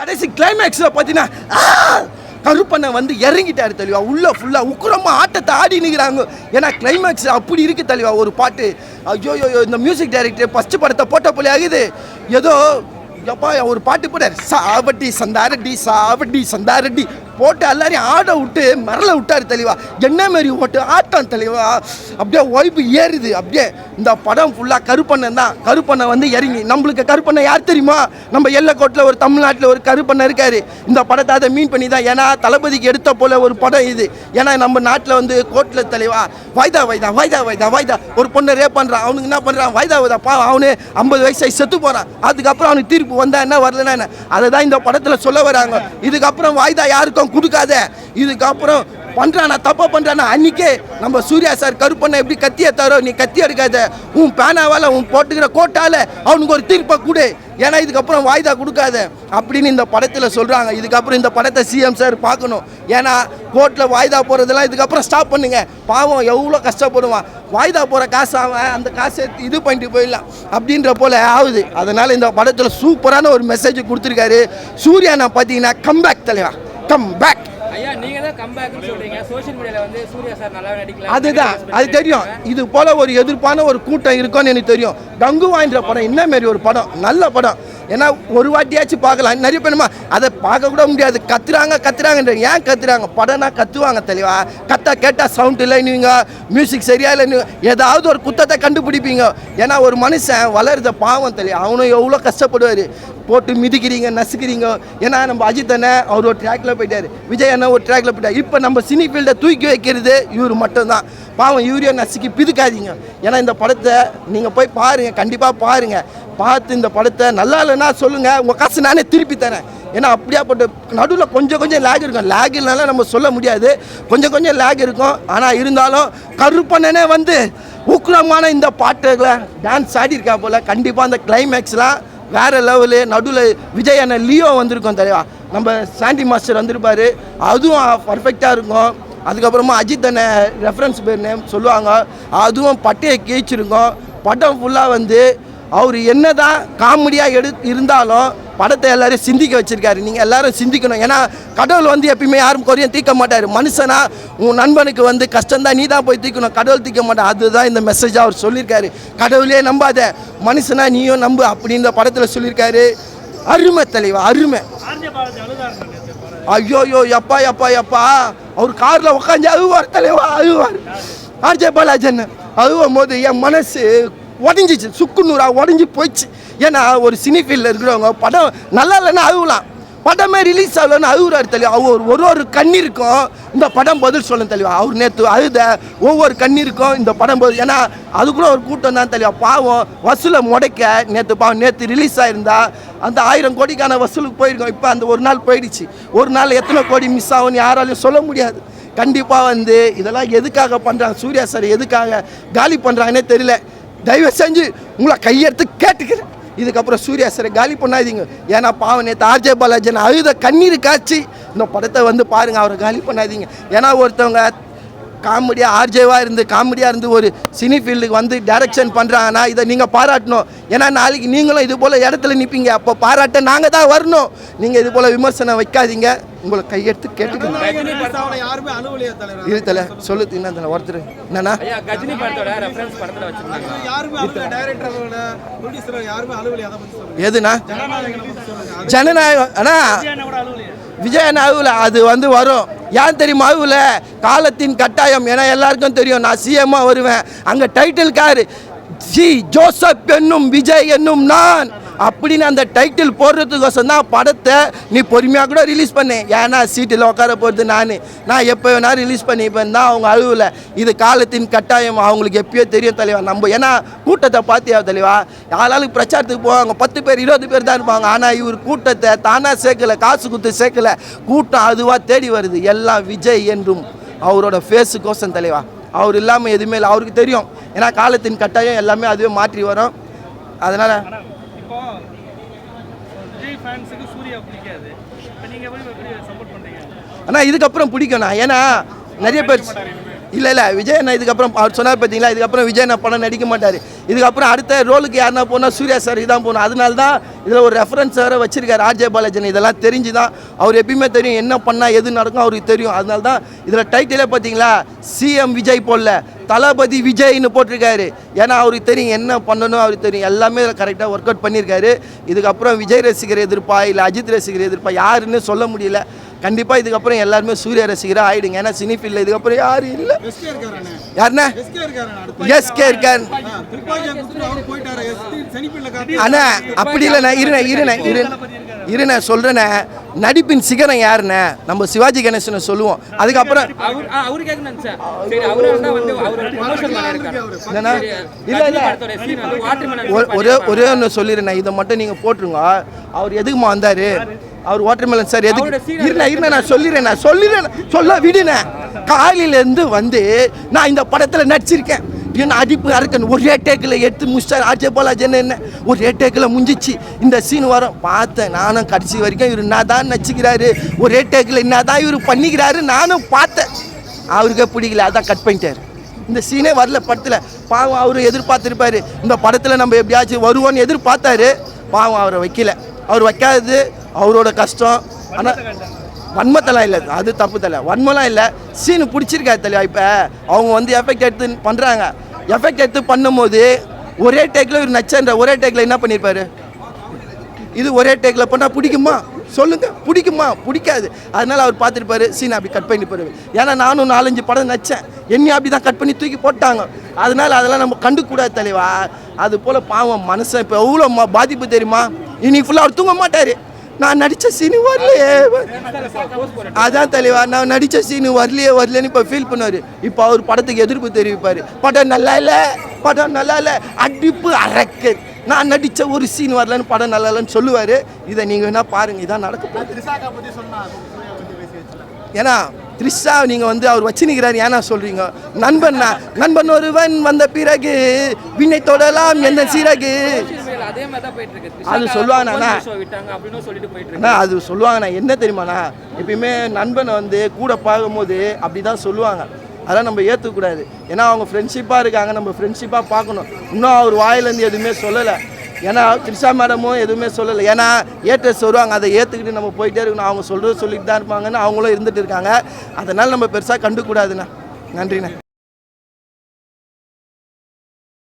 கடைசி கிளைமேக்ஸில் பார்த்தீங்கன்னா கருப்பண்ணை வந்து இறங்கிட்டாரு தெளிவா. உள்ள ஃபுல்லாக உக்குரமாக ஆட்டத்தை ஆடி நிற்கிறாங்க. ஏன்னா கிளைமேக்ஸ் அப்படி இருக்குது தெளிவா. ஒரு பாட்டு ஐயோ இந்த மியூசிக் டைரக்டர் ஃபஸ்ட்டு படத்தை போட்ட போல ஆகுது. ஏதோ எப்பா ஒரு பாட்டு போட்டார், சாவட்டி சந்தாரட்டி சாவட்டி சந்தாரட்டி போட்டு எல்லாரையும் ஆட விட்டு மரலை விட்டார் தெளிவா. என்ன மாரி ஓட்டு ஆட்டம் தெளிவா. அப்படியே ஒய்ப்பு ஏறுது. அப்படியே இந்த படம் ஃபுல்லாக கருப்பண்ணன் தான். கருப்பண்ணை வந்து இறங்கி நம்மளுக்கு கருப்பண்ணை யார் தெரியுமா? நம்ம எல்லைக்கோட்டில் ஒரு தமிழ்நாட்டில் ஒரு கருப்பண்ணன் இருக்கார். இந்த படத்தை அதை மீன் பண்ணி தான். ஏன்னா தளபதிக்கு எடுத்த போல ஒரு படம் இது. ஏன்னா நம்ம நாட்டில் வந்து கோர்ட்டில் தெளிவா வாய்தா வாய்தா வாய்தா வாய்தா வாய்தா ஒரு பொண்ணை ரேப் பண்ணுறான். அவனுக்கு என்ன பண்ணுறான்? வாய்தா வாய்தா பா அவனு 50 வயசாகி செத்து போகிறான். அதுக்கப்புறம் அவனுக்கு தீர்ப்பு வந்தா என்ன வரலன்னா என்ன? அதை தான் இந்த படத்தில் சொல்ல வராங்க. இதுக்கப்புறம் வாய்தா யாருக்கும் கொடுக்காத. இதுக்கப்புறம் பண்ணுறானா தப்பா பண்ணுறானா அன்றைக்கே நம்ம சூர்யா சார் கருப்பண்ணை எப்படி கத்தி எடுத்தாரோ நீ கத்தி எடுக்காத, உன் பேனாவால் உன் போட்டுக்கிற கோட்டால் அவனுக்கு ஒரு தீர்ப்பை கொடு. ஏன்னா இதுக்கப்புறம் வாய்தா கொடுக்காத அப்படின்னு இந்த படத்தில் சொல்கிறாங்க. இதுக்கப்புறம் இந்த படத்தை சிஎம் சார் பார்க்கணும். ஏன்னா கோர்ட்டில் வாய்தா போகிறதெல்லாம் இதுக்கப்புறம் ஸ்டாப் பண்ணுங்க. பாவம் எவ்வளோ கஷ்டப்படுவான். வாய்தா போகிற காசு அவன் அந்த காசை இது பண்ணிட்டு போயிடலாம் அப்படின்ற போல் ஆகுது. அதனால் இந்த படத்தில் சூப்பரான ஒரு மெசேஜ் கொடுத்துருக்காரு சூர்யா. நான் பார்த்தீங்கன்னா கம்பேக் தலைவா, கம்பேக். அதுதான் அது தெரியும். இது போல ஒரு எதிர்ப்பான ஒரு கூட்டம் இருக்கும்னு எனக்கு தெரியும். கங்குவான்ற படம் என்ன மாரி ஒரு படம், நல்ல படம். ஏன்னா ஒரு வாட்டியாச்சும் பார்க்கலாம். நிறைய பேருமா அதை பார்க்க கூட முடியாது. கத்துறாங்கன்ற ஏன் கத்துறாங்க? படம்னா கத்துவாங்க தெளிவா. கத்தா கேட்டால் சவுண்ட் இல்லைன்னுவீங்க, மியூசிக் சரியா இல்லைன்னு ஏதாவது ஒரு குத்தத்தை கண்டுபிடிப்பீங்க. ஏன்னா ஒரு மனுஷன் வளருத பாவம் தெளிவா. அவனும் எவ்வளோ கஷ்டப்படுவார். போட்டு மிதிக்கிறீங்க, நசுக்கிறீங்க. ஏன்னா நம்ம அஜித் அண்ணன் அவர் ஒரு ட்ராக்ல போயிட்டார், விஜய் அண்ணன் ஒரு ட்ராக்ல போயிட்டார். இப்போ நம்ம சினி ஃபீல்டை தூக்கி வைக்கிறது இவர் மட்டும்தான். பாவம் யூரியா நசுக்கி பிதுக்காதீங்க. ஏன்னா இந்த படத்தை நீங்கள் போய் பாருங்கள், கண்டிப்பாக பாருங்கள். பார்த்து இந்த படத்தை நல்லா இல்லைன்னா சொல்லுங்கள், உங்கள் காசு நானே திருப்பி தரேன். ஏன்னா அப்படியாப்பட்ட நடுவில் கொஞ்சம் லேக் இருக்கும். லேக் இல்லைனால நம்ம சொல்ல முடியாது, கொஞ்சம் லேக் இருக்கும். ஆனால் இருந்தாலும் கருப்பண்ணனே வந்து உக்கிரமான இந்த பாட்டுகளை டான்ஸ் ஆடிருக்கா போல். கண்டிப்பாக அந்த கிளைமேக்ஸ்லாம் வேறு லெவலு. நடுவில் விஜய் அண்ணன் லியோ வந்திருக்கோம் தெரியா, நம்ம சாண்டி மாஸ்டர் வந்திருப்பார், அதுவும் பர்ஃபெக்டாக இருக்கும். அதுக்கப்புறமா அஜித் அண்ணன் ரெஃபரன்ஸ் பேர் நேம் சொல்லுவாங்க, அதுவும் பட்டையை கீழ்ச்சிருக்கும். படம் ஃபுல்லாக வந்து அவர் என்ன தான் காமெடியாக இருந்தாலும் படத்தை எல்லோரும் சிந்திக்க வச்சுருக்காரு. நீங்கள் எல்லோரும் சிந்திக்கணும். ஏன்னா கடவுள் வந்து எப்பயுமே யாரும் குறையும் தீர்க்க மாட்டார். மனுஷனா உன் நண்பனுக்கு வந்து கஷ்டம்தான் நீ தான் போய் தீர்க்கணும், கடவுள் தீர்க்க மாட்டார். அதுதான் இந்த மெசேஜாக அவர் சொல்லியிருக்காரு. கடவுளே நம்பாத, மனுஷனா நீயும் நம்பு அப்படின்னு இந்த படத்தில் சொல்லியிருக்காரு. அருமை தலைவா, அருமை. ஐயோயோ எப்பா எப்பா எப்பா அவர் காரில் உட்காந்து அழுவார் தலைவா, அழுவார். ஆர்ஜே பாலாஜன் அழுவும் போது என் மனசு உடஞ்சிச்சு, சுக்குநூறா உடஞ்சி போயிடுச்சு. ஏன்னா ஒரு சினி ஃபீல்டில் இருக்கிறவங்க படம் நல்லா இல்லைன்னா அழுவலாம், படமே ரிலீஸ் ஆகலன்னு அழுகுறாரு தெளிவா. அவர் ஒரு கண்ணீருக்கும் இந்த படம் பதில் சொல்ல தெளிவா. அவர் நேற்று அழுத ஒவ்வொரு கண்ணீருக்கும் இந்த படம் பதில். ஏன்னா அது கூட ஒரு கூட்டம் தான் தெளிவா. பாவம் வசூலை முடைக்க நேற்று ரிலீஸ் ஆகிருந்தா அந்த 1000 கோடிக்கான வசூலுக்கு போயிருக்கோம். இப்போ அந்த ஒரு நாள் போயிடுச்சு. ஒரு நாள் எத்தனை கோடி மிஸ் ஆகும்னு யாராலையும் சொல்ல முடியாது. கண்டிப்பாக வந்து இதெல்லாம் எதுக்காக பண்ணுறாங்க, சூர்யா சார் எதுக்காக காலி பண்ணுறாங்கன்னே தெரியல. தயவு செஞ்சு உங்களை கையெடுத்து கேட்டுக்கிறேன், இதுக்கப்புறம் சூர்யா சாரை காலி பண்ணாதீங்க. ஏன்னா பாவம் நேற்று ஆர்ஜே பாலாஜன் அழுத கண்ணீர் காய்ச்சி இந்த படத்தை வந்து பாருங்கள், அவரை காலி பண்ணாதீங்க. ஏன்னா ஒருத்தவங்க காமெடியாக ஆர்ஜேவாக இருந்து காமெடியாக இருந்து ஒரு சினி ஃபீல்டுக்கு வந்து டைரக்ஷன் பண்ணுறாங்கன்னா இதை நீங்கள் பாராட்டணும். ஏன்னா நாளைக்கு நீங்களும் இது போல் இடத்துல நிற்பீங்க, அப்போ பாராட்ட நாங்கள் தான் வரணும். நீங்கள் இது போல் விமர்சனம் வைக்காதீங்க, உங்களை கையெடுத்து கேட்டுக்கணும். இருத்தல சொல்லுது என்ன ஒருத்தர் என்னன்னா எதுனா ஜனநாயகம். ஆனால் விஜய் அழுவல, அது வந்து வரும். ஏன் தெரியுமா அழுவல? காலத்தின் கட்டாயம். ஏன்னா எல்லாருக்கும் தெரியும் நான் சிஎம்மாக வருவேன். அங்கே டைட்டில் கார் ஜி ஜோசப் என்னும் விஜய் என்னும் நான் அப்படின்னு அந்த டைட்டில் போடுறதுக்கோசம் தான் படத்தை நீ பொறுமையாக கூட ரிலீஸ் பண்ணேன். ஏன்னா சீட்டில் உட்கார போகிறது நான் எப்போ வேணா ரிலீஸ் பண்ணிப்பேன் தான் அவங்க அழுவலை. இது காலத்தின் கட்டாயம், அவங்களுக்கு எப்பயோ தெரியும் தலைவா. நம்ம ஏன்னா கூட்டத்தை பார்த்தியா தலைவா, யாராலும் பிரச்சாரத்துக்கு போவாங்க 10 பேர் 20 பேர் தான் இருப்பாங்க. ஆனால் இவர் கூட்டத்தை தானாக சேர்க்கலை, காசு கொடுத்து சேர்க்கலை, கூட்டம் அதுவாக தேடி வருது. எல்லாம் விஜய் என்றும் அவரோட ஃபேஸுக்கோசம் தலைவா. அவர் இல்லாமல் எதுவுமே இல்லை, அவருக்கு தெரியும். ஏன்னா காலத்தின் கட்டாயம் எல்லாமே அதுவே மாற்றி வரும். அதனால் ஆனால் இதுக்கப்புறம் பிடிக்கணும். ஏன்னா நிறைய பேர் இல்லை விஜய் அண்ணா இதுக்கப்புறம் அவர் சொன்னார் பார்த்தீங்களா, இதுக்கப்புறம் விஜய் அண்ணா படம் நடிக்க மாட்டார். இதுக்கப்புறம் அடுத்த ரோலுக்கு யாருன்னா போனால் சூர்யா சார் தான் போகணும். அதனால தான் இதில் ஒரு ரெஃபரன்ஸ் வேறு வச்சிருக்காரு ஆர்ஜே பாலாஜன். இதெல்லாம் தெரிஞ்சு தான் அவர் எப்பயுமே தெரியும் என்ன பண்ணால் எது நடக்கும் அவருக்கு தெரியும். அதனால தான் இதில் டைட்டிலே பார்த்தீங்களா சிஎம் விஜய் போடல, தளபதி விஜய்னு போட்டிருக்காரு. ஏன்னா அவருக்கு தெரியும் என்ன பண்ணணும், அவருக்கு தெரியும். எல்லாமே கரெக்டாக ஒர்க் அவுட் பண்ணியிருக்காரு. இதுக்கப்புறம் விஜய் ரசிகர் எதிர்ப்பா இல்லை அஜித் ரசிகர் எதிர்ப்பா யாருன்னு சொல்ல முடியல. கண்டிப்பாக இதுக்கப்புறம் எல்லாருமே சூர்யா ரசிகராக ஆகிடுங்க. ஏன்னா சினி ஃபீல்டில் இதுக்கப்புறம் யாரும் இல்லை. யாருண்ணா எஸ்கே இருக்கார் அண்ணா? அப்படி இல்லைண்ணா, இருண்ணே சொல்கிறேண்ணே. நடிப்பின் சிகரம் யாருண்ணே? நம்ம சிவாஜி கணேசனை சொல்லுவோம். அதுக்கப்புறம் ஒரே ஒன்று சொல்லிடுண்ணே, இதை மட்டும் நீங்கள் போட்டுருங்க. அவர் எதுக்குமா வந்தார்? அவர் வாட்டர்மெலன் சார் எதுக்கு? இருண்ணா நான் சொல்லிடுறேன் சொல்ல விடுண்ணே. காலையிலேருந்து வந்து நான் இந்த படத்தில் நடிச்சிருக்கேன். என்ன அடிப்பு அறுக்கன் ஒரே டேக்கில் எடுத்து முடிச்சார் ஆர்ஜே பாலாஜன். என்ன ஒரே டேக்கில் முடிஞ்சிச்சு. இந்த சீன் வரும் பார்த்தேன் நானும். கடைசி வரைக்கும் இவர் என்ன தான் நடிச்சுக்கிறாரு, ஒரே டேக்கில் என்ன தான் இவர் பண்ணிக்கிறாரு நானும் பார்த்தேன். அவருக்கே பிடிக்கல, அதான் கட் பண்ணிட்டார். இந்த சீனே வரல படத்தில். பாவம் அவர் எதிர்பார்த்துருப்பாரு இந்த படத்தில் நம்ம எப்படியாச்சும் வருவோன்னு எதிர்பார்த்தாரு. பாவம் அவரை வைக்கல. அவர் வைக்காதது அவரோட கஷ்டம். ஆனால் வன்மத்தெல்லாம் இல்லை, அது தப்பு தலை. வன்மலாம் இல்லை, சீனு பிடிச்சிருக்காது தலைவா. இப்போ அவங்க வந்து எஃபெக்ட் எடுத்து பண்ணுறாங்க. எஃபெக்ட் எடுத்து பண்ணும்போது ஒரே டேக்கில் இவர் நச்சன்ற ஒரே டேக்கில் என்ன பண்ணியிருப்பாரு? இது ஒரே டேக்கில் பண்ணால் பிடிக்குமா சொல்லுங்கள்? பிடிக்குமா? பிடிக்காது. அதனால் அவர் பார்த்துருப்பாரு, சீனை அப்படி கட் பண்ணி போடுவார். ஏன்னா நானும் 4-5 படம் நச்சேன், என்னையும் அப்படி தான் கட் பண்ணி தூக்கி போட்டாங்க. அதனால் அதெல்லாம் நம்ம கண்டுக்கூடாது தலைவா. அது போல் பாவம் மனுஷன் இப்போ எவ்வளோ பாதிப்பு தெரியுமா? இன்னைக்கு ஃபுல்லாக அவர் தூங்க மாட்டார். நான் நடித்த சீனு வரலையே, அதான் தலைவா நான் நடித்த சீனு வரலையேன்னு இப்போ ஃபீல் பண்ணுவார். இப்போ அவர் படத்துக்கு எதிர்ப்பு தெரிவிப்பார். படம் நல்லா இல்லை அடிப்பு அரக்கு. நான் நடித்த ஒரு சீன் வரலன்னு படம் நல்லா இல்லைன்னு சொல்லுவார். இதை நீங்கள் வேணா பாருங்கள், இதான் நடக்கும். ஏன்னா த்ரிஷா நீங்கள் வந்து அவர் வச்சுனிக்கிறார். ஏன்னா சொல்கிறீங்க நண்பன் ஒருவன் வந்த பிறகு விண்ணை தொடலாம் எந்த சீரகு அது சொல்லுவாங்கண்ணா. அது சொல்லுவாங்கண்ணா. என்ன தெரியுமாண்ணா, எப்பயுமே நண்பனை வந்து கூட பார்க்கும்போது அப்படி தான் சொல்லுவாங்க. அதெல்லாம் நம்ம ஏற்றுக்கூடாது. ஏன்னா அவங்க ஃப்ரெண்ட்ஷிப்பாக இருக்காங்க, நம்ம ஃப்ரெண்ட்ஷிப்பாக பார்க்கணும். இன்னும் அவர் வாயிலேருந்து எதுவுமே சொல்லலை. ஏன்னா த்ரிஷா மேடமும் எதுவுமே சொல்லலை. ஏன்னா ஏற்றஸ் வருவாங்க, அதை ஏற்றுக்கிட்டு நம்ம போயிட்டே இருக்கணும். அவங்க சொல்கிறது சொல்லிட்டு தான் இருப்பாங்கன்னு அவங்களும் இருந்துகிட்டு இருக்காங்க. அதனால் நம்ம பெருசாக கண்டுக்கூடாதுண்ணா. நன்றிண்ணா.